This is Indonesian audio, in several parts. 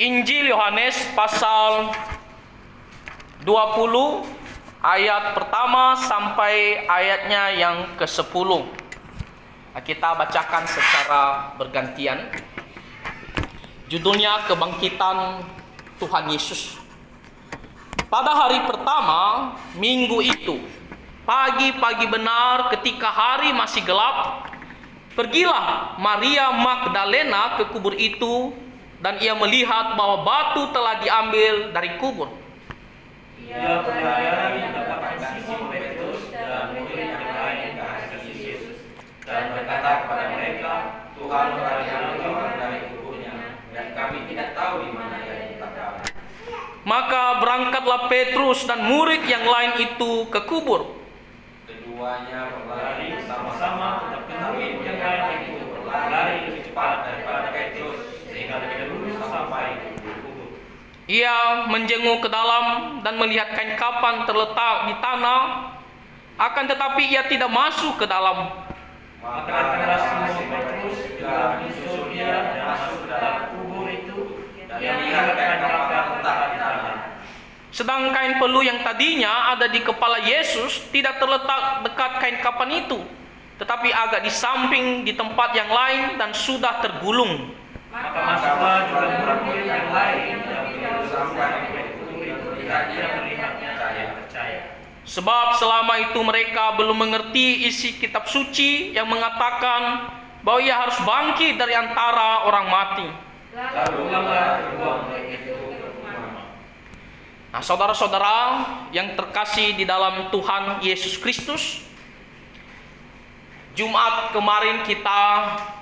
Injil Yohanes pasal 20 ayat pertama sampai ayatnya yang ke-10. Kita bacakan secara bergantian. Judulnya Kebangkitan Tuhan Yesus. Pada hari pertama minggu itu, pagi-pagi benar ketika hari masih gelap, pergilah Maria Magdalena ke kubur itu, dan ia melihat bahwa batu telah diambil dari kubur. Ia berlari mendapatkan Simon Petrus dan murid yang lain ke hadapan Yesus dan berkata kepada mereka, Tuhan telah diambil orang dari kuburnya, dan kami tidak tahu di mana ia diletakkan. Maka berangkatlah Petrus dan murid yang lain itu ke kubur. Keduanya berlari bersama-sama, tetapi murid yang lain itu berlari lebih cepat daripada Petrus, sehingga lebih dulu sampai ke kubur. Ia menjenguk ke dalam dan melihat kain kapan terletak di tanah, akan tetapi ia tidak masuk ke dalam. Maka datanglah Simon Petrus juga menyusul dia dan masuk ke dalam kubur itu, dan melihat kain kapan terletak di tanah. Sedang kain pelu yang tadinya ada di kepala Yesus tidak terletak dekat kain kapan itu, tetapi agak di samping di tempat yang lain dan sudah tergulung. Maka masuklah juga murid-murid yang lain yang belum sampai ke kubur itu, melihatnya percaya. Sebab selama itu mereka belum mengerti isi kitab suci yang mengatakan bahwa ia harus bangkit dari antara orang mati. Lalu pulanglah kedua murid itu ke rumah. Nah, saudara-saudara yang terkasih di dalam Tuhan Yesus Kristus, Jumat kemarin kita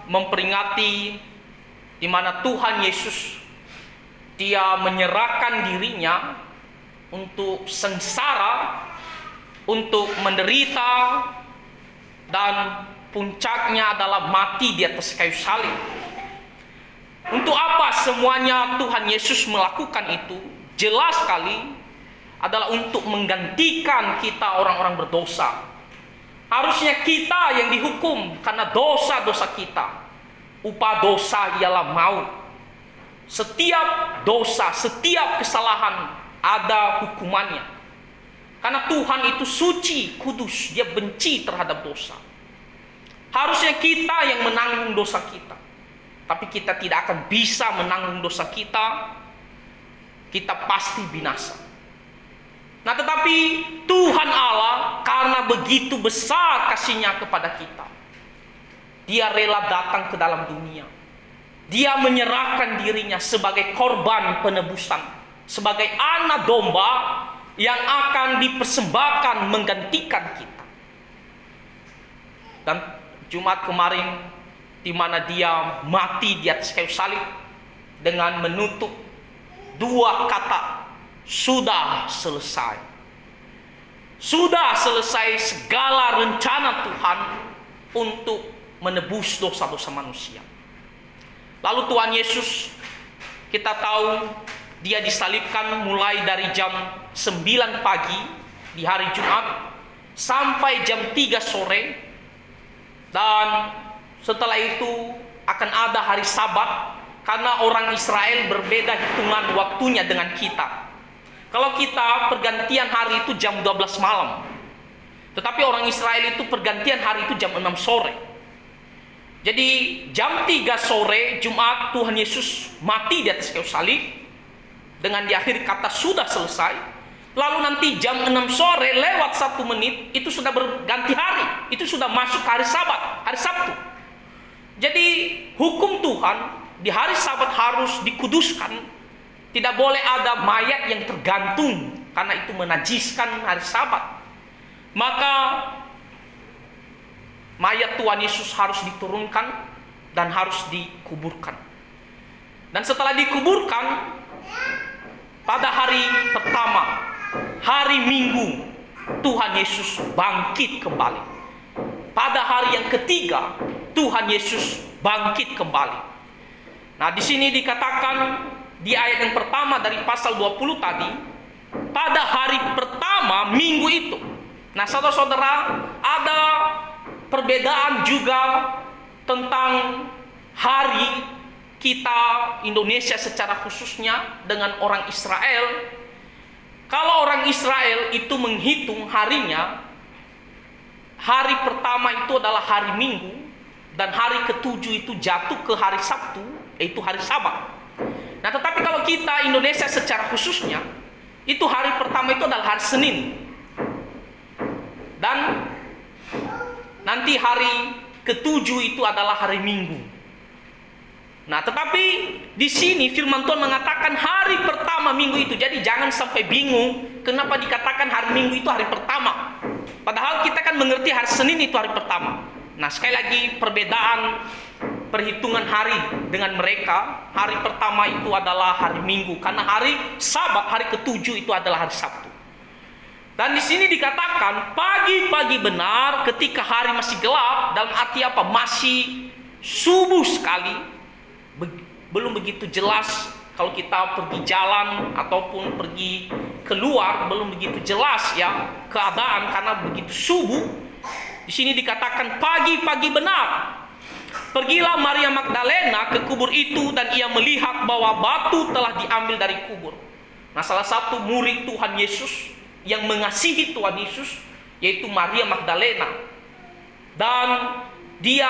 memperingati di mana Tuhan Yesus Dia menyerahkan dirinya untuk sengsara, untuk menderita, dan puncaknya adalah mati di atas kayu salib. Untuk apa semuanya Tuhan Yesus melakukan itu? Jelas sekali adalah untuk menggantikan kita orang-orang berdosa. Harusnya kita yang dihukum karena dosa-dosa kita. Upah dosa ialah maut. Setiap dosa, setiap kesalahan ada hukumannya. Karena Tuhan itu suci, kudus, Dia benci terhadap dosa. Harusnya kita yang menanggung dosa kita. Tapi kita tidak akan bisa menanggung dosa kita. Kita pasti binasa. Nah, tetapi Tuhan Allah karena begitu besar kasih-Nya kepada kita, Dia rela datang ke dalam dunia. Dia menyerahkan dirinya sebagai korban penebusan, sebagai anak domba yang akan dipersembahkan menggantikan kita. Dan Jumat kemarin di mana Dia mati di atas kayu salib dengan menutup dua kata, sudah selesai. Sudah selesai segala rencana Tuhan untuk menebus dosa-dosa manusia. Lalu Tuhan Yesus, kita tahu Dia disalibkan mulai dari jam 9 pagi di hari Jumat sampai jam 3 sore. Dan setelah itu akan ada hari Sabat, karena orang Israel berbeda hitungan waktunya dengan kita. Kalau kita pergantian hari itu jam 12 malam, tetapi orang Israel itu pergantian hari itu jam 6 sore. Jadi jam 3 sore Jumat Tuhan Yesus mati di atas kayu salib dengan diakhiri kata sudah selesai. Lalu nanti jam 6 sore lewat 1 menit itu sudah berganti hari. Itu sudah masuk hari Sabat, hari Sabtu. Jadi hukum Tuhan di hari Sabat harus dikuduskan. Tidak boleh ada mayat yang tergantung, karena itu menajiskan hari Sabat. Maka mayat Tuhan Yesus harus diturunkan dan harus dikuburkan. Dan setelah dikuburkan, pada hari pertama, hari Minggu, Tuhan Yesus bangkit kembali. Pada hari yang ketiga, Tuhan Yesus bangkit kembali. Nah, di sini dikatakan di ayat yang pertama dari pasal 20 tadi, pada hari pertama minggu itu. Nah, saudara-saudara, ada perbedaan juga tentang hari kita Indonesia secara khususnya dengan orang Israel, kalau orang Israel itu menghitung harinya, hari pertama itu adalah hari Minggu, dan hari ketujuh itu jatuh ke hari Sabtu, yaitu hari Sabat. Nah, tetapi kalau kita Indonesia secara khususnya, itu hari pertama itu adalah hari Senin, dan nanti hari ketujuh itu adalah hari Minggu. Nah, tetapi di sini firman Tuhan mengatakan hari pertama minggu itu. Jadi jangan sampai bingung kenapa dikatakan hari Minggu itu hari pertama. Padahal kita kan mengerti hari Senin itu hari pertama. Nah, sekali lagi perbedaan perhitungan hari dengan mereka. Hari pertama itu adalah hari Minggu, karena hari Sabat, hari ketujuh itu adalah hari Sabtu. Dan di sini dikatakan pagi-pagi benar ketika hari masih gelap, dalam arti apa? Masih subuh sekali. Belum begitu jelas kalau kita pergi jalan ataupun pergi keluar, belum begitu jelas ya keadaan karena begitu subuh. Di sini dikatakan pagi-pagi benar. Pergilah Maria Magdalena ke kubur itu dan ia melihat bahwa batu telah diambil dari kubur. Nah, salah satu murid Tuhan Yesus yang mengasihi Tuhan Yesus yaitu Maria Magdalena. Dan dia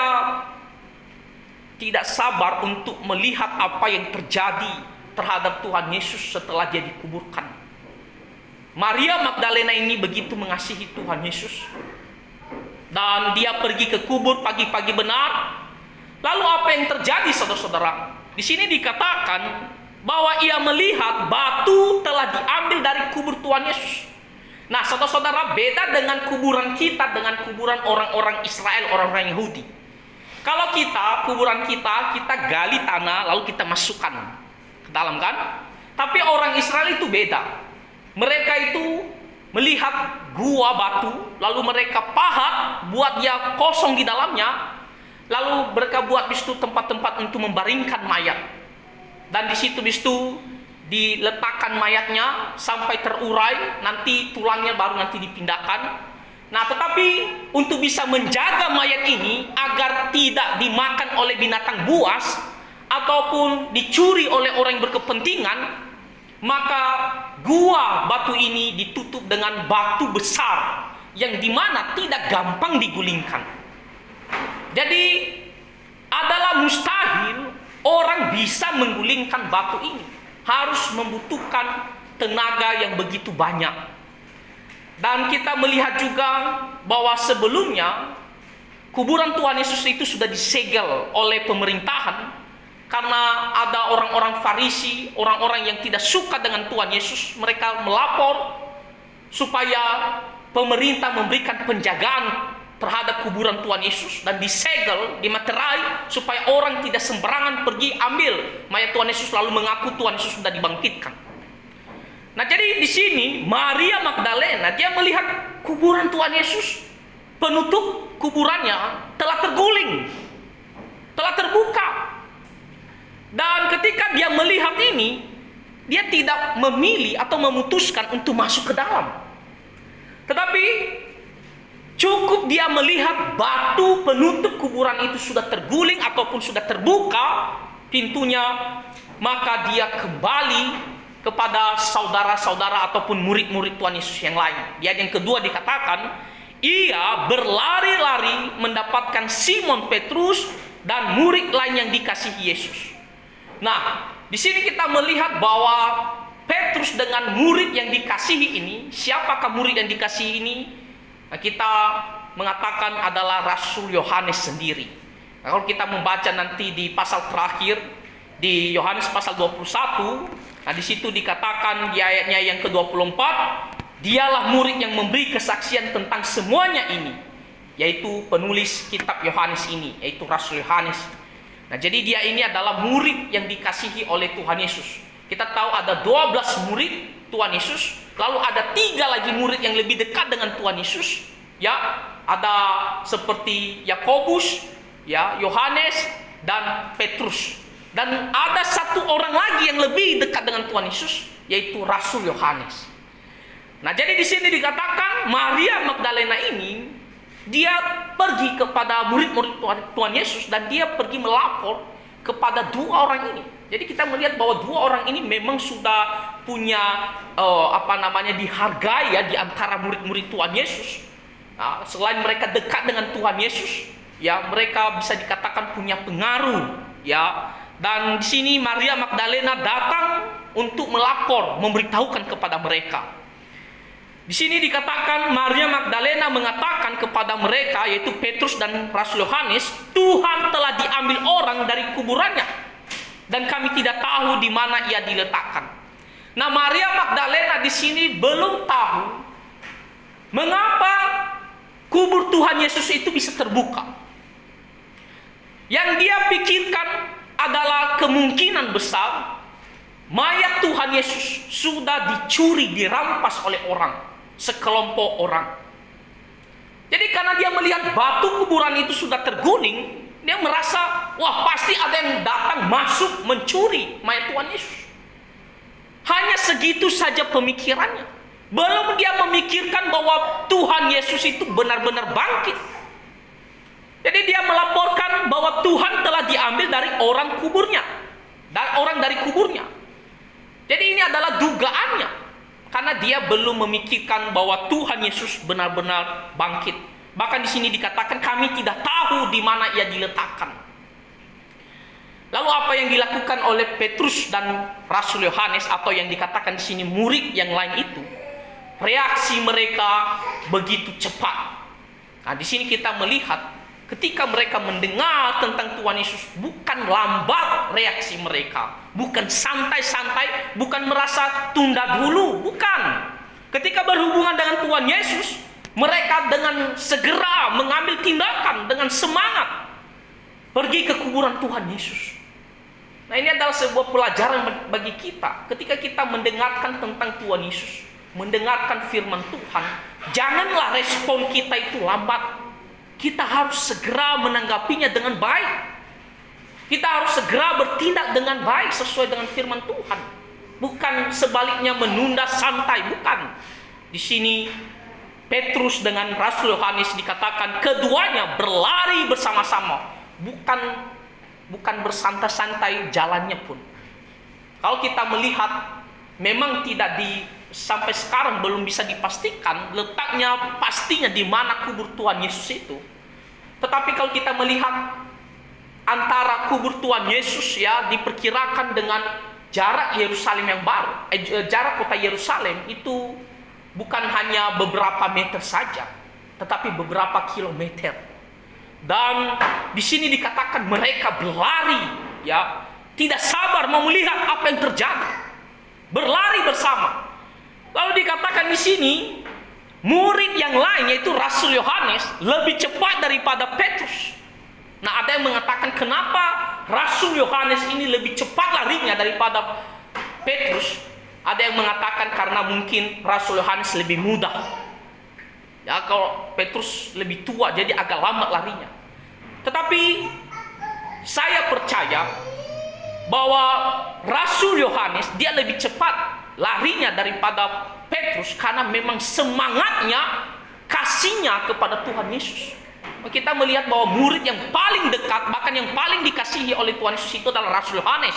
tidak sabar untuk melihat apa yang terjadi terhadap Tuhan Yesus setelah dia dikuburkan. Maria Magdalena ini begitu mengasihi Tuhan Yesus, dan dia pergi ke kubur pagi-pagi benar. Lalu apa yang terjadi, saudara-saudara? Di sini dikatakan bahwa ia melihat batu telah diambil dari kubur Tuhan Yesus. Nah, saudara-saudara, beda dengan kuburan kita dengan kuburan orang-orang Israel, orang-orang Yahudi. Kalau kuburan kita gali tanah lalu kita masukkan ke dalam kan. Tapi orang Israel itu beda. Mereka itu melihat gua batu, lalu mereka pahat, buat dia kosong di dalamnya, lalu mereka buat bis itu tempat-tempat untuk membaringkan mayat. Dan di situ bis itu diletakkan mayatnya sampai terurai, nanti tulangnya baru nanti dipindahkan. Nah, tetapi untuk bisa menjaga mayat ini agar tidak dimakan oleh binatang buas ataupun dicuri oleh orang yang berkepentingan, maka gua batu ini ditutup dengan batu besar yang dimana tidak gampang digulingkan. Jadi adalah mustahil orang bisa menggulingkan batu ini, harus membutuhkan tenaga yang begitu banyak. Dan kita melihat juga bahwa sebelumnya kuburan Tuhan Yesus itu sudah disegel oleh pemerintahan karena ada orang-orang Farisi, orang-orang yang tidak suka dengan Tuhan Yesus. Mereka melapor supaya pemerintah memberikan penjagaan terhadap kuburan Tuhan Yesus dan disegel, dimeterai supaya orang tidak sembarangan pergi ambil mayat Tuhan Yesus lalu mengaku Tuhan Yesus sudah dibangkitkan. Nah, jadi di sini Maria Magdalena dia melihat kuburan Tuhan Yesus, penutup kuburannya telah terguling, telah terbuka. Dan ketika dia melihat ini, dia tidak memilih atau memutuskan untuk masuk ke dalam. Tetapi cukup dia melihat batu penutup kuburan itu sudah terguling ataupun sudah terbuka pintunya, maka dia kembali kepada saudara-saudara ataupun murid-murid Tuhan Yesus yang lain. Di ayat yang kedua dikatakan, ia berlari-lari mendapatkan Simon Petrus dan murid lain yang dikasihi Yesus. Nah, di sini kita melihat bahwa Petrus dengan murid yang dikasihi ini, siapakah murid yang dikasihi ini? Nah, kita mengatakan adalah Rasul Yohanes sendiri. Nah, kalau kita membaca nanti di pasal terakhir di Yohanes pasal 21, nah di situ dikatakan di ayatnya yang ke-24, dialah murid yang memberi kesaksian tentang semuanya ini, yaitu penulis kitab Yohanes ini, yaitu Rasul Yohanes. Nah, jadi dia ini adalah murid yang dikasihi oleh Tuhan Yesus. Kita tahu ada 12 murid Tuhan Yesus, lalu ada 3 lagi murid yang lebih dekat dengan Tuhan Yesus, ya, ada seperti Yakobus, ya, Yohanes dan Petrus. Dan ada 1 orang lagi yang lebih dekat dengan Tuhan Yesus, yaitu Rasul Yohanes. Nah, jadi di sini dikatakan Maria Magdalena ini dia pergi kepada murid-murid Tuhan Yesus dan dia pergi melapor kepada dua orang ini. Jadi kita melihat bahwa dua orang ini memang sudah punya dihargai ya di antara murid-murid Tuhan Yesus. Nah, selain mereka dekat dengan Tuhan Yesus, ya mereka bisa dikatakan punya pengaruh, ya. Dan di sini Maria Magdalena datang untuk melapor, memberitahukan kepada mereka. Di sini dikatakan Maria Magdalena mengatakan kepada mereka, yaitu Petrus dan Rasul Yohanes, Tuhan telah diambil orang dari kuburannya, dan kami tidak tahu di mana ia diletakkan. Nah, Maria Magdalena di sini belum tahu mengapa kubur Tuhan Yesus itu bisa terbuka. Yang dia pikirkan adalah kemungkinan besar mayat Tuhan Yesus sudah dicuri, dirampas oleh orang, sekelompok orang. Jadi karena dia melihat batu kuburan itu sudah terguling, dia merasa, wah pasti ada yang datang masuk mencuri mayat Tuhan Yesus. Hanya segitu saja pemikirannya. Belum dia memikirkan bahwa Tuhan Yesus itu benar-benar bangkit. Jadi dia melaporkan bahwa Tuhan telah diambil dari orang kuburnya, dari kuburnya. Jadi ini adalah dugaannya, karena dia belum memikirkan bahwa Tuhan Yesus benar-benar bangkit. Bahkan di sini dikatakan kami tidak tahu di mana ia diletakkan. Lalu apa yang dilakukan oleh Petrus dan Rasul Yohanes, atau yang dikatakan di sini murid yang lain itu, reaksi mereka begitu cepat. Nah, di sini kita melihat ketika mereka mendengar tentang Tuhan Yesus, bukan lambat reaksi mereka, bukan santai-santai, bukan merasa tunda dulu, bukan. Ketika berhubungan dengan Tuhan Yesus, mereka dengan segera mengambil tindakan, dengan semangat pergi ke kuburan Tuhan Yesus. Nah, ini adalah sebuah pelajaran bagi kita. Ketika kita mendengarkan tentang Tuhan Yesus, mendengarkan firman Tuhan, janganlah respon kita itu lambat. Kita harus segera menanggapinya dengan baik. Kita harus segera bertindak dengan baik sesuai dengan firman Tuhan. Bukan sebaliknya menunda santai, bukan. Di sini Petrus dengan Rasul Yohanes dikatakan keduanya berlari bersama-sama. Bukan bersantai-santai jalannya pun. Kalau kita melihat, memang sampai sekarang belum bisa dipastikan letaknya pastinya di mana kubur Tuhan Yesus itu. Tetapi kalau kita melihat antara kubur Tuhan Yesus ya diperkirakan dengan jarak Yerusalem yang baru, jarak kota Yerusalem itu bukan hanya beberapa meter saja, tetapi beberapa kilometer. Dan di sini dikatakan mereka berlari, ya, tidak sabar mau melihat apa yang terjadi, berlari bersama. Lalu dikatakan di sini murid yang lain, yaitu Rasul Yohanes, lebih cepat daripada Petrus. Nah, ada yang mengatakan kenapa Rasul Yohanes ini lebih cepat larinya daripada Petrus. Ada yang mengatakan karena mungkin Rasul Yohanes lebih muda. Ya, kalau Petrus lebih tua, jadi agak lambat larinya. Tetapi saya percaya bahwa Rasul Yohanes dia lebih cepat larinya daripada Petrus, karena memang semangatnya, kasihnya kepada Tuhan Yesus. Kita melihat bahwa murid yang paling dekat, bahkan yang paling dikasihi oleh Tuhan Yesus itu adalah Rasul Yohanes.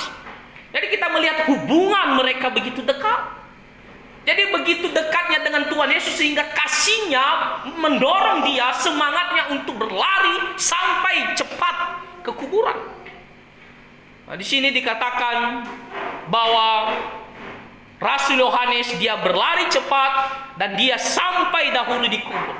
Jadi kita melihat hubungan mereka begitu dekat. Jadi begitu dekatnya dengan Tuhan Yesus sehingga kasihnya mendorong dia, semangatnya untuk berlari sampai cepat ke kuburan. Nah, di sini dikatakan bahwa Rasul Yohanes dia berlari cepat dan dia sampai dahulu di kubur.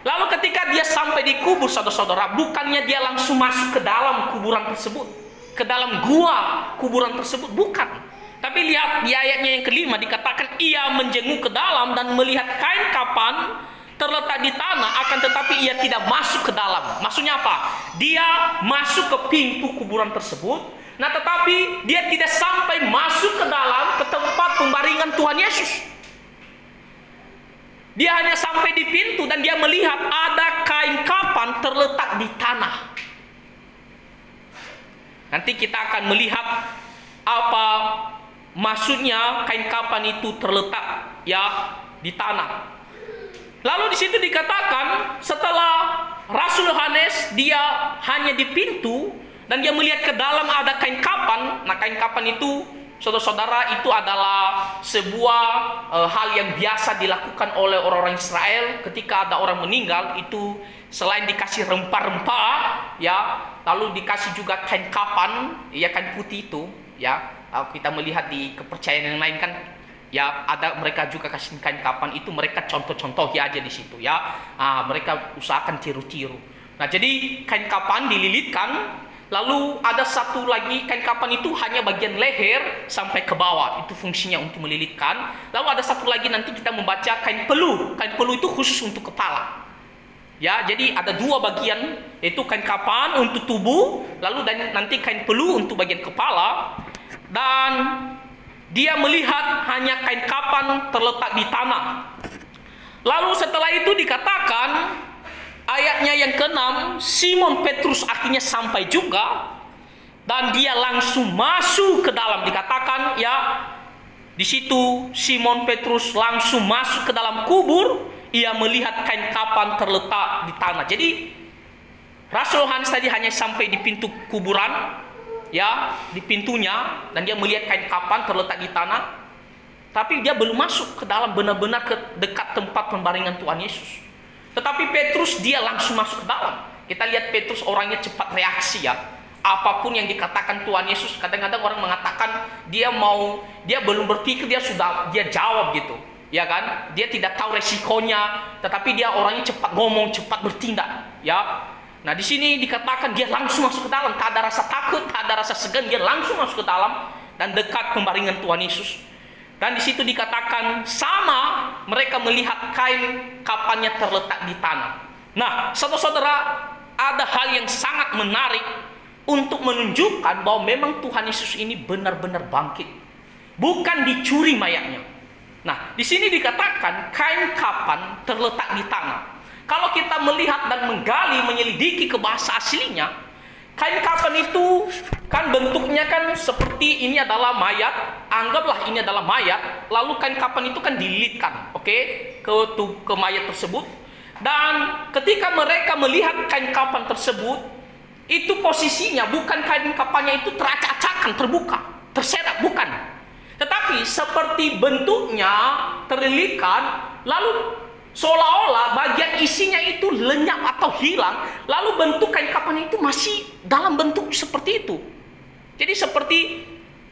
Lalu ketika dia sampai di kubur, saudara-saudara, bukannya dia langsung masuk ke dalam kuburan tersebut, ke dalam gua kuburan tersebut, bukan. Tapi lihat di ayatnya yang kelima dikatakan ia menjenguk ke dalam dan melihat kain kapan terletak di tanah, akan tetapi ia tidak masuk ke dalam. Maksudnya apa? Dia masuk ke pintu kuburan tersebut, nah tetapi dia tidak sampai masuk ke dalam, ke tempat pembaringan Tuhan Yesus. Dia hanya sampai di pintu dan dia melihat ada kain kapan terletak di tanah. Nanti kita akan melihat apa maksudnya kain kapan itu terletak ya di tanah. Lalu di situ dikatakan setelah Rasul Yohanes dia hanya di pintu, Dan dia melihat ke dalam ada kain kapan. Nah, kain kapan itu, saudara-saudara, itu adalah sebuah hal yang biasa dilakukan oleh orang-orang Israel ketika ada orang meninggal. Itu selain dikasih rempah-rempah, ya, lalu dikasih juga kain kapan, ya, kain putih itu, ya. Kita melihat di kepercayaan yang lain kan, ya, ada mereka juga kasih kain kapan itu, mereka contoh-contoh ya aja di situ, ya. Mereka usahakan tiru-tiru. Nah, jadi kain kapan dililitkan. Lalu ada satu lagi kain kapan itu hanya bagian leher sampai ke bawah. Itu fungsinya untuk melilitkan. Lalu ada satu lagi nanti kita membaca kain pelu. Kain pelu itu khusus untuk kepala. Ya, jadi ada dua bagian, yaitu kain kapan untuk tubuh, lalu dan nanti kain pelu untuk bagian kepala. Dan dia melihat hanya kain kapan terletak di tanah. Lalu setelah itu dikatakan ayatnya yang ke-6, Simon Petrus akhirnya sampai juga dan dia langsung masuk ke dalam. Dikatakan, ya, di situ Simon Petrus langsung masuk ke dalam kubur. Ia melihat kain kapan terletak di tanah. Jadi Rasul Yohanes tadi hanya sampai di pintu kuburan, ya, di pintunya, dan dia melihat kain kapan terletak di tanah. Tapi dia belum masuk ke dalam benar-benar ke dekat tempat pembaringan Tuhan Yesus. Tetapi Petrus dia langsung masuk ke dalam. Kita lihat Petrus orangnya cepat reaksi, ya. Apapun yang dikatakan Tuhan Yesus, kadang-kadang orang mengatakan dia belum berpikir, dia jawab gitu. Ya kan? Dia tidak tahu resikonya, tetapi dia orangnya cepat ngomong, cepat bertindak, ya. Nah, di sini dikatakan dia langsung masuk ke dalam, tak ada rasa takut, tak ada rasa segan, dia langsung masuk ke dalam dan dekat pembaringan Tuhan Yesus. Dan di situ dikatakan sama mereka melihat kain kapannya terletak di tanah. Nah, saudara-saudara, ada hal yang sangat menarik untuk menunjukkan bahwa memang Tuhan Yesus ini benar-benar bangkit. Bukan dicuri mayatnya. Nah, di sini dikatakan kain kapan terletak di tanah. Kalau kita melihat dan menggali, menyelidiki ke bahasa aslinya, kain kapan itu kan bentuknya kan seperti ini adalah mayat. Anggaplah ini adalah mayat. Lalu kain kapan itu kan dililitkan, ke mayat tersebut. Dan ketika mereka melihat kain kapan tersebut, itu posisinya bukan kain kapannya itu teracak-acakan, terbuka, terserak, bukan. Tetapi seperti bentuknya terlilitkan, lalu seolah-olah bagian isinya itu lenyap atau hilang, lalu bentuk kain kapan itu masih dalam bentuk seperti itu. Jadi seperti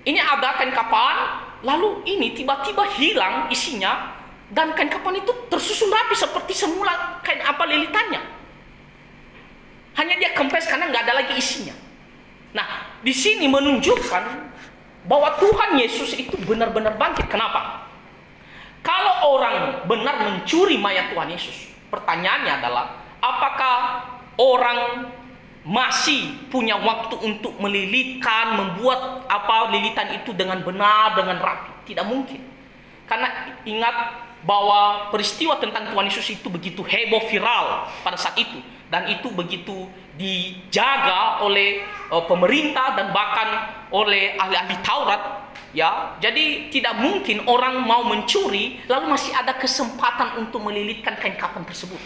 ini ada kain kapan, lalu ini tiba-tiba hilang isinya, dan kain kapan itu tersusun rapi seperti semula kain apa lilitannya. Hanya dia kempes karena nggak ada lagi isinya. Nah, di sini menunjukkan bahwa Tuhan Yesus itu benar-benar bangkit. Kenapa? Kalau orang benar mencuri mayat Tuhan Yesus, pertanyaannya adalah apakah orang masih punya waktu untuk melilitkan, membuat lilitan itu dengan benar, dengan rapi? Tidak mungkin. Karena ingat bahwa peristiwa tentang Tuhan Yesus itu begitu heboh, viral pada saat itu, dan itu begitu dijaga oleh pemerintah dan bahkan oleh ahli-ahli Taurat. Ya, jadi tidak mungkin orang mau mencuri lalu masih ada kesempatan untuk melilitkan kain kapan tersebut.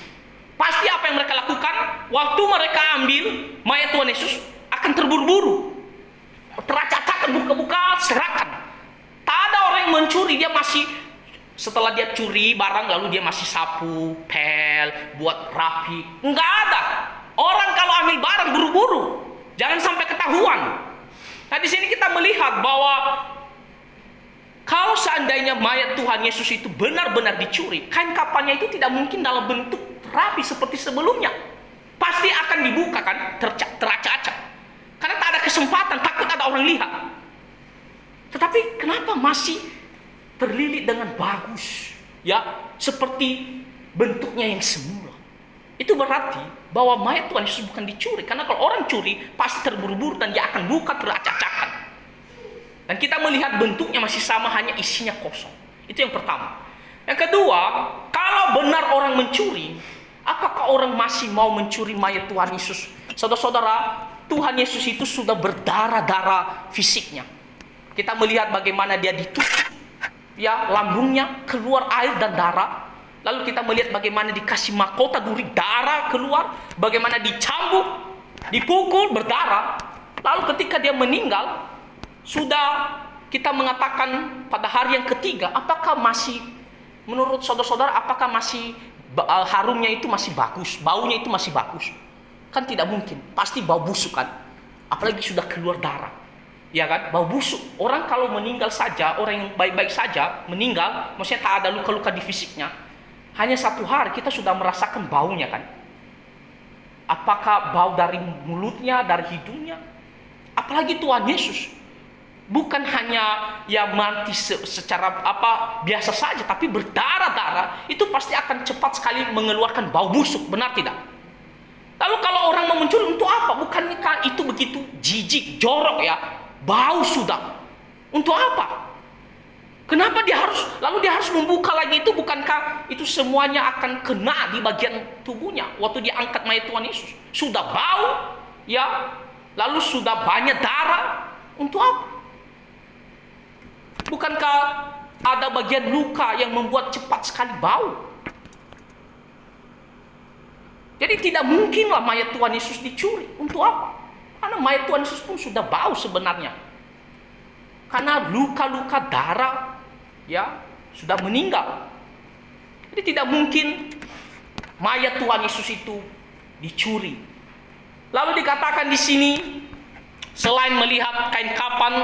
Pasti apa yang mereka lakukan waktu mereka ambil mayat Tuhan Yesus akan terburu-buru, teracak-acak, buka-buka, serahkan. Tak ada orang yang mencuri, dia masih setelah dia curi barang lalu dia masih sapu, pel, buat rapi. Enggak ada. Orang kalau ambil barang buru-buru, jangan sampai ketahuan. Nah, di sini kita melihat bahwa kalau seandainya mayat Tuhan Yesus itu benar-benar dicuri, kain kapannya itu tidak mungkin dalam bentuk rapi seperti sebelumnya. Pasti akan dibuka kan, teracak-acak. Karena tak ada kesempatan, takut ada orang lihat. Tetapi kenapa masih terlilit dengan bagus? Ya, seperti bentuknya yang semula. Itu berarti bahwa mayat Tuhan Yesus bukan dicuri. Karena kalau orang curi, pasti terburu-buru dan dia akan buka teracak-acakan. Dan kita melihat bentuknya masih sama, hanya isinya kosong. Itu yang pertama. Yang kedua, kalau benar orang mencuri, apakah orang masih mau mencuri mayat Tuhan Yesus? Saudara-saudara, Tuhan Yesus itu sudah berdarah-darah fisiknya. Kita melihat bagaimana dia ditusuk, ya, lambungnya keluar air dan darah. Lalu kita melihat bagaimana dikasih mahkota duri, darah keluar, bagaimana dicambuk, dipukul, berdarah. Lalu ketika dia meninggal, sudah kita mengatakan pada hari yang ketiga, apakah masih, menurut saudara-saudara, apakah masih harumnya itu masih bagus, baunya itu masih bagus? Kan tidak mungkin, pasti bau busuk kan, apalagi sudah keluar darah, ya kan, bau busuk. Orang kalau meninggal saja, orang yang baik-baik saja meninggal, maksudnya tak ada luka-luka di fisiknya, hanya 1 hari kita sudah merasakan baunya kan. Apakah bau dari mulutnya, dari hidungnya? Apalagi Tuhan Yesus, bukan hanya ya mati secara biasa saja, tapi berdarah-darah, itu pasti akan cepat sekali mengeluarkan bau busuk, benar tidak? Lalu kalau orang mau mencuri untuk apa? Bukankah itu begitu jijik, jorok ya, bau sudah. Untuk apa? Kenapa dia harus membuka lagi itu? Bukankah itu semuanya akan kena di bagian tubuhnya waktu dia angkat mayat Tuhan Yesus? Sudah bau, ya, lalu sudah banyak darah. Untuk apa? Bukankah ada bagian luka yang membuat cepat sekali bau? Jadi tidak mungkinlah mayat Tuhan Yesus dicuri. Untuk apa? Karena mayat Tuhan Yesus pun sudah bau sebenarnya. Karena luka-luka darah, ya, sudah meninggal. Jadi tidak mungkin mayat Tuhan Yesus itu dicuri. Lalu dikatakan di sini, selain melihat kain kapan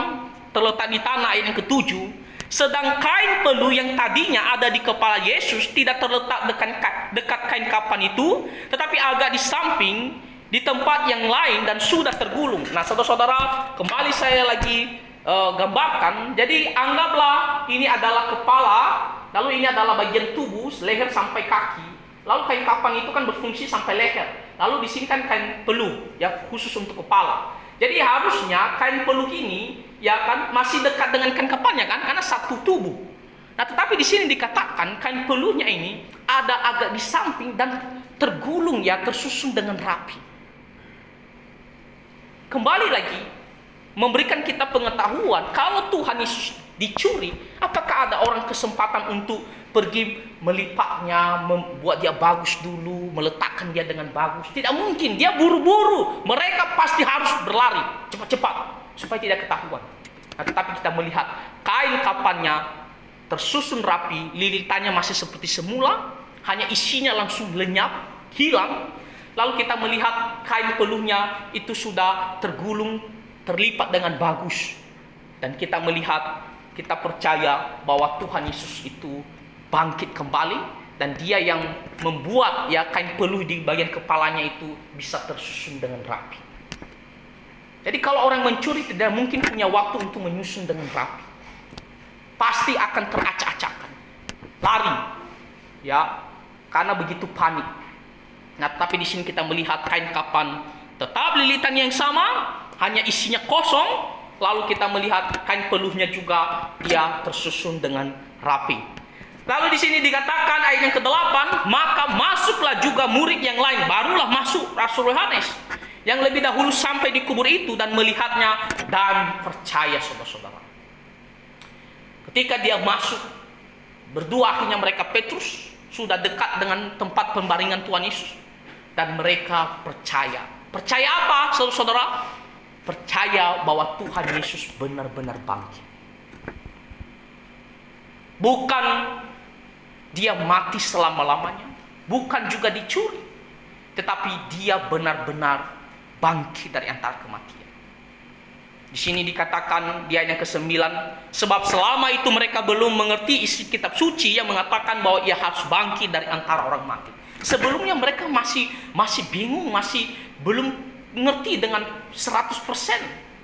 terletak di tanah, ayat yang ke-7, sedang kain peluh yang tadinya ada di kepala Yesus tidak terletak dekat kain kapan itu, tetapi agak di samping, di tempat yang lain, dan sudah tergulung. Nah, saudara-saudara, kembali saya lagi gambarkan. Jadi anggaplah ini adalah kepala, lalu ini adalah bagian tubuh, leher sampai kaki. Lalu kain kapan itu kan berfungsi sampai leher. Lalu di sini kan kain peluh, ya, khusus untuk kepala. Jadi harusnya kain peluh ini, ya kan, masih dekat dengan kain kapannya kan, karena satu tubuh. Nah, tetapi di sini dikatakan kain peluhnya ini ada agak di samping dan tergulung, ya, tersusun dengan rapi. Kembali lagi memberikan kita pengetahuan kalau Tuhan Yesus dicuri, apakah ada orang kesempatan untuk pergi melipatnya, membuat dia bagus dulu, meletakkan dia dengan bagus? Tidak mungkin, dia buru-buru. Mereka pasti harus berlari cepat-cepat supaya tidak ketahuan. Nah, tetapi kita melihat kain kapannya tersusun rapi, lilitannya masih seperti semula, hanya isinya langsung lenyap, hilang. Lalu kita melihat kain peluhnya itu sudah tergulung, terlipat dengan bagus. Dan kita melihat, kita percaya bahwa Tuhan Yesus itu bangkit kembali, dan dia yang membuat, ya, kain peluh di bagian kepalanya itu bisa tersusun dengan rapi. Jadi kalau orang mencuri tidak mungkin punya waktu untuk menyusun dengan rapi. Pasti akan teracak-acakan, lari, ya, karena begitu panik. Nah, tapi di sini kita melihat kain kapan tetap lilitan yang sama, hanya isinya kosong. Lalu kita melihat kain peluhnya juga dia tersusun dengan rapi. Lalu di sini dikatakan ayat yang ke-8, maka masuklah juga murid yang lain, barulah masuk Rasul Yohanes yang lebih dahulu sampai di kubur itu dan melihatnya dan percaya, saudara-saudara. Ketika dia masuk, berdua akhirnya mereka, Petrus sudah dekat dengan tempat pembaringan Tuhan Yesus, dan mereka percaya. Percaya apa, saudara-saudara? Percaya bahwa Tuhan Yesus benar-benar bangkit. Bukan dia mati selama-lamanya, bukan juga dicuri, tetapi dia benar-benar bangkit dari antara kematian. Di sini dikatakan di ayat yang ke-9, sebab selama itu mereka belum mengerti isi kitab suci yang mengatakan bahwa ia harus bangkit dari antara orang mati. Sebelumnya mereka masih bingung, masih belum mengerti dengan 100%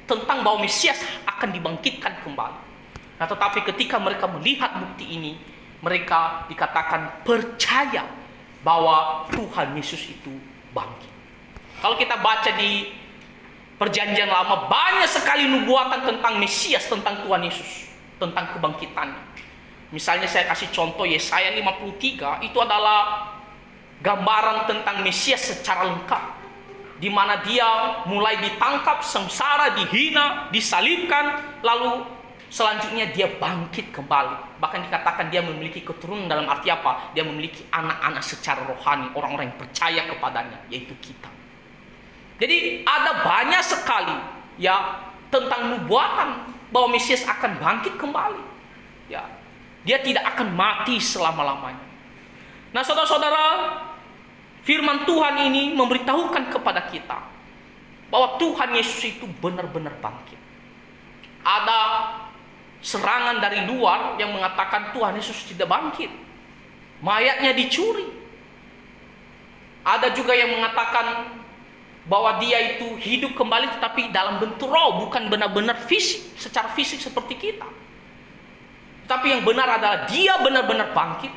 tentang bahwa Mesias akan dibangkitkan kembali. Nah, tetapi ketika mereka melihat bukti ini, mereka dikatakan percaya bahwa Tuhan Yesus itu bangkit. Kalau kita baca di Perjanjian Lama, banyak sekali nubuatan tentang Mesias, tentang Tuhan Yesus, tentang kebangkitannya. Misalnya saya kasih contoh Yesaya 53, itu adalah gambaran tentang Mesias secara lengkap, di mana dia mulai ditangkap, sengsara, dihina, disalibkan, lalu selanjutnya dia bangkit kembali. Bahkan dikatakan dia memiliki keturunan, dalam arti apa? Dia memiliki anak-anak secara rohani, orang-orang yang percaya kepadanya, yaitu kita. Jadi ada banyak sekali ya tentang nubuatan bahwa Mesias akan bangkit kembali. Ya, dia tidak akan mati selama-lamanya. Nah, saudara-saudara, firman Tuhan ini memberitahukan kepada kita bahwa Tuhan Yesus itu benar-benar bangkit. Ada serangan dari luar yang mengatakan Tuhan Yesus tidak bangkit. Mayatnya dicuri. Ada juga yang mengatakan bahwa dia itu hidup kembali tetapi dalam bentuk roh, bukan benar-benar fisik, secara fisik seperti kita. Tapi yang benar adalah dia benar-benar bangkit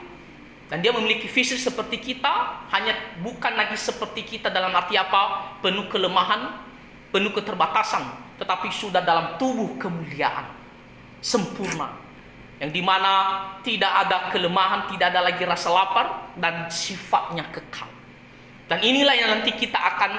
dan dia memiliki fisik seperti kita, hanya bukan lagi seperti kita dalam arti apa? Penuh kelemahan, penuh keterbatasan, tetapi sudah dalam tubuh kemuliaan sempurna, yang dimana tidak ada kelemahan, tidak ada lagi rasa lapar dan sifatnya kekal. Dan inilah yang nanti kita akan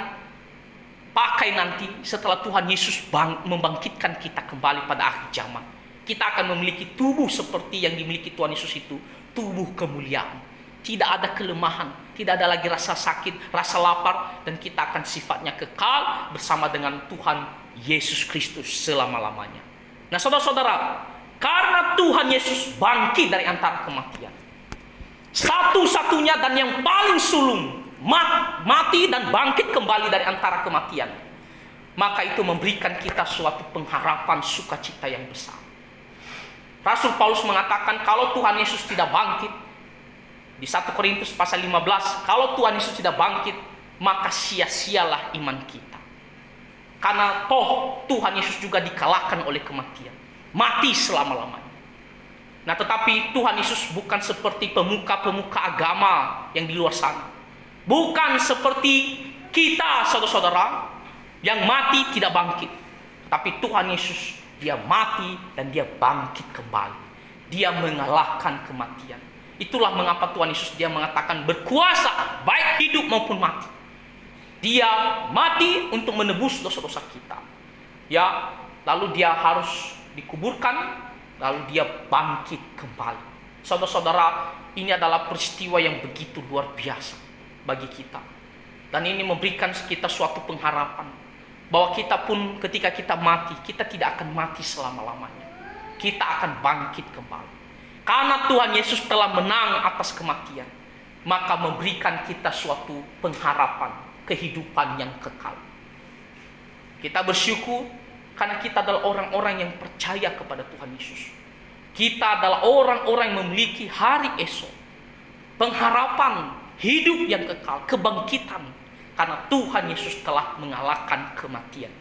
pakai nanti setelah Tuhan Yesus membangkitkan kita kembali pada akhir zaman. Kita akan memiliki tubuh seperti yang dimiliki Tuhan Yesus itu, tubuh kemuliaan. Tidak ada kelemahan, tidak ada lagi rasa sakit, rasa lapar, dan kita akan sifatnya kekal bersama dengan Tuhan Yesus Kristus selama-lamanya. Nah, saudara-saudara, karena Tuhan Yesus bangkit dari antara kematian, satu-satunya dan yang paling sulung, mati dan bangkit kembali dari antara kematian, maka itu memberikan kita suatu pengharapan sukacita yang besar. Rasul Paulus mengatakan kalau Tuhan Yesus tidak bangkit, di 1 Korintus pasal 15, kalau Tuhan Yesus tidak bangkit, maka sia-sialah iman kita. Karena toh Tuhan Yesus juga dikalahkan oleh kematian, mati selama-lamanya. Nah, tetapi Tuhan Yesus bukan seperti pemuka-pemuka agama yang di luar sana. Bukan seperti kita, saudara-saudara, yang mati tidak bangkit. Tapi Tuhan Yesus, dia mati dan dia bangkit kembali. Dia mengalahkan kematian. Itulah mengapa Tuhan Yesus dia mengatakan berkuasa baik hidup maupun mati. Dia mati untuk menebus dosa-dosa kita. Ya, lalu dia harus dikuburkan, lalu dia bangkit kembali. Saudara-saudara, ini adalah peristiwa yang begitu luar biasa bagi kita. Dan ini memberikan kita suatu pengharapan bahwa kita pun ketika kita mati, kita tidak akan mati selama-lamanya. Kita akan bangkit kembali. Karena Tuhan Yesus telah menang atas kematian, maka memberikan kita suatu pengharapan kehidupan yang kekal. Kita bersyukur karena kita adalah orang-orang yang percaya kepada Tuhan Yesus. Kita adalah orang-orang yang memiliki hari esok, pengharapan hidup yang kekal, kebangkitan, karena Tuhan Yesus telah mengalahkan kematian.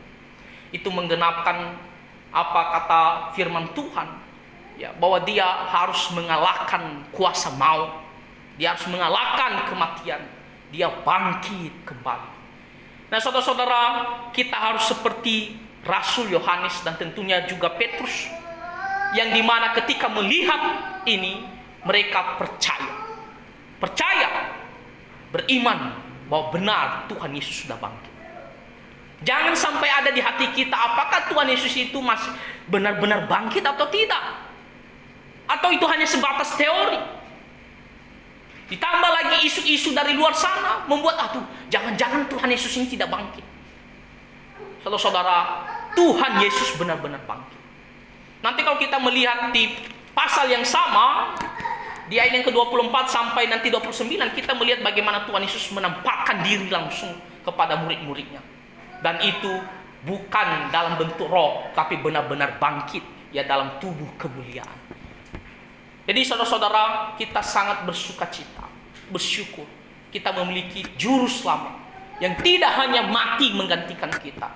Itu menggenapkan apa kata firman Tuhan, ya, bahwa dia harus mengalahkan kuasa maut, dia harus mengalahkan kematian, dia bangkit kembali. Nah, saudara-saudara, kita harus seperti Rasul Yohanes dan tentunya juga Petrus, yang dimana ketika melihat ini mereka percaya, beriman bahwa benar Tuhan Yesus sudah bangkit. Jangan sampai ada di hati kita apakah Tuhan Yesus itu masih benar-benar bangkit atau tidak, atau itu hanya sebatas teori. Ditambah lagi isu-isu dari luar sana membuat jangan-jangan Tuhan Yesus ini tidak bangkit. Saudara-saudara, Tuhan Yesus benar-benar bangkit. Nanti kalau kita melihat di pasal yang sama, di ayat yang ke-24 sampai nanti 29, kita melihat bagaimana Tuhan Yesus menampakkan diri langsung kepada murid-muridnya. Dan itu bukan dalam bentuk roh, tapi benar-benar bangkit, ya, dalam tubuh kemuliaan. Jadi saudara-saudara, kita sangat bersukacita, bersyukur kita memiliki juru selamat yang tidak hanya mati menggantikan kita,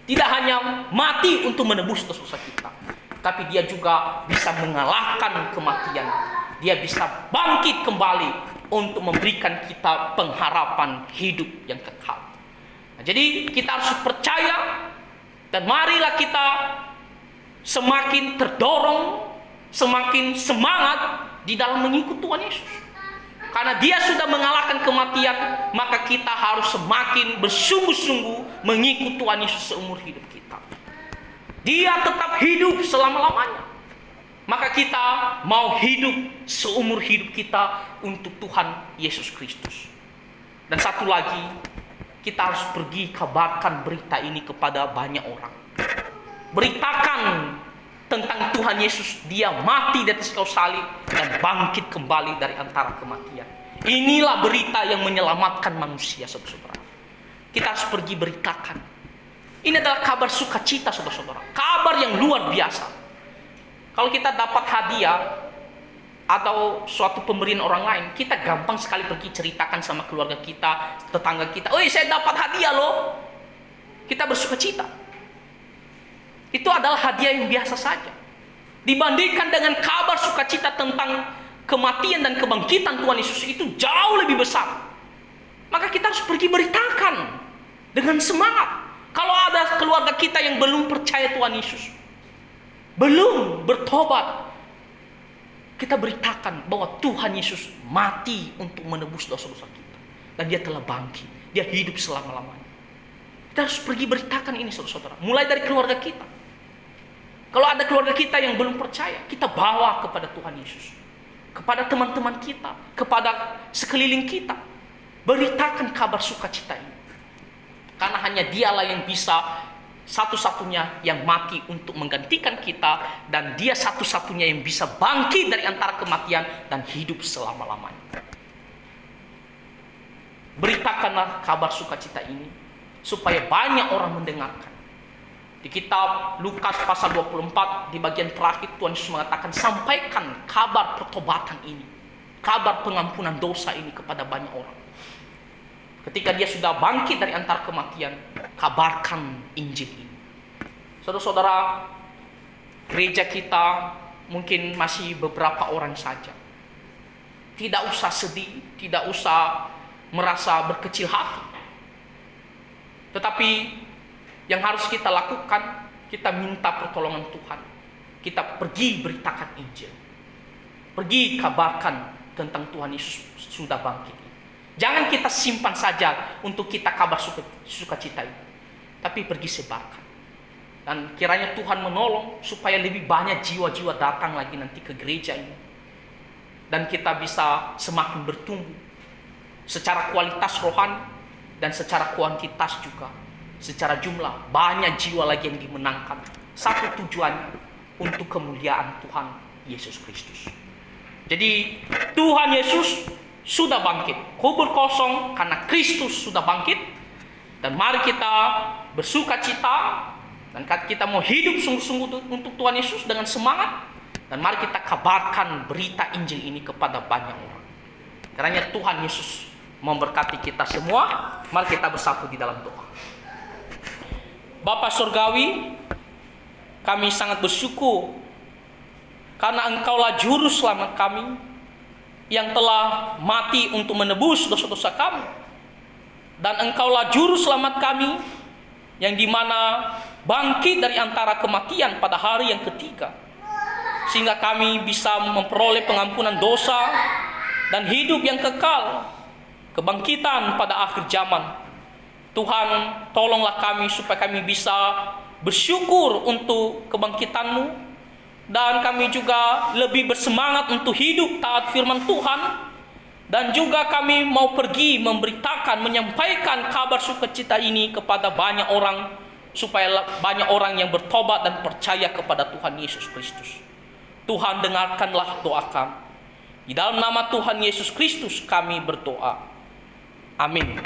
tidak hanya mati untuk menebus dosa kita, tapi dia juga bisa mengalahkan kematian. Dia bisa bangkit kembali untuk memberikan kita pengharapan hidup yang kekal. Nah, jadi kita harus percaya, dan marilah kita semakin terdorong, semakin semangat di dalam mengikut Tuhan Yesus. Karena dia sudah mengalahkan kematian, maka kita harus semakin bersungguh-sungguh mengikut Tuhan Yesus seumur hidup kita. Dia tetap hidup selama-lamanya. Maka kita mau hidup seumur hidup kita untuk Tuhan Yesus Kristus. Dan satu lagi, kita harus pergi kabarkan berita ini kepada banyak orang. Beritakan tentang Tuhan Yesus. Dia mati di atas kayu salib dan bangkit kembali dari antara kematian. Inilah berita yang menyelamatkan manusia, saudara-saudara. Kita harus pergi beritakan. Ini adalah kabar sukacita, saudara-saudara. Kabar yang luar biasa. Kalau kita dapat hadiah atau suatu pemberian orang lain, kita gampang sekali pergi ceritakan sama keluarga kita, tetangga kita. "Oh, saya dapat hadiah loh." Kita bersukacita. Itu adalah hadiah yang biasa saja. Dibandingkan dengan kabar sukacita tentang kematian dan kebangkitan Tuhan Yesus, itu jauh lebih besar. Maka kita harus pergi beritakan dengan semangat. Kalau ada keluarga kita yang belum percaya Tuhan Yesus, belum bertobat, kita beritakan bahwa Tuhan Yesus mati untuk menebus dosa-dosa kita. Dan dia telah bangkit. Dia hidup selama-lamanya. Kita harus pergi beritakan ini, saudara-saudara. Mulai dari keluarga kita. Kalau ada keluarga kita yang belum percaya, kita bawa kepada Tuhan Yesus. Kepada teman-teman kita. Kepada sekeliling kita. Beritakan kabar sukacita ini. Karena hanya dialah yang bisa, satu-satunya yang mati untuk menggantikan kita, dan dia satu-satunya yang bisa bangkit dari antara kematian dan hidup selama-lamanya. Beritakanlah kabar sukacita ini supaya banyak orang mendengarkan. Di kitab Lukas pasal 24 di bagian terakhir Tuhan Yesus mengatakan, sampaikan kabar pertobatan ini, kabar pengampunan dosa ini kepada banyak orang. Ketika dia sudah bangkit dari antara kematian, kabarkan Injil ini. Saudara-saudara, gereja kita mungkin masih beberapa orang saja. Tidak usah sedih, tidak usah merasa berkecil hati. Tetapi yang harus kita lakukan, kita minta pertolongan Tuhan. Kita pergi beritakan Injil. Pergi kabarkan tentang Tuhan Yesus sudah bangkit. Jangan kita simpan saja untuk kita kabar sukacita ini, tapi pergi sebarkan. Dan kiranya Tuhan menolong supaya lebih banyak jiwa-jiwa datang lagi nanti ke gereja ini. Dan kita bisa semakin bertumbuh secara kualitas rohani dan secara kuantitas juga. Secara jumlah banyak jiwa lagi yang dimenangkan. Satu tujuannya untuk kemuliaan Tuhan Yesus Kristus. Jadi Tuhan Yesus sudah bangkit. Kubur kosong karena Kristus sudah bangkit. Dan mari kita bersukacita. Dan kita mau hidup sungguh-sungguh untuk Tuhan Yesus dengan semangat. Dan mari kita kabarkan berita Injil ini kepada banyak orang. Kiranya Tuhan Yesus memberkati kita semua. Mari kita bersatu di dalam doa. Bapa Surgawi, kami sangat bersyukur karena Engkaulah juru selamat kami yang telah mati untuk menebus dosa-dosa kami. Dan Engkaulah juru selamat kami yang dimana bangkit dari antara kematian pada hari yang ketiga, sehingga kami bisa memperoleh pengampunan dosa dan hidup yang kekal, kebangkitan pada akhir zaman. Tuhan, tolonglah kami supaya kami bisa bersyukur untuk kebangkitan-Mu, dan kami juga lebih bersemangat untuk hidup taat firman Tuhan. Dan juga kami mau pergi memberitakan, menyampaikan kabar sukacita ini kepada banyak orang, supaya banyak orang yang bertobat dan percaya kepada Tuhan Yesus Kristus. Tuhan, dengarkanlah doa kami. Di dalam nama Tuhan Yesus Kristus kami berdoa. Amin.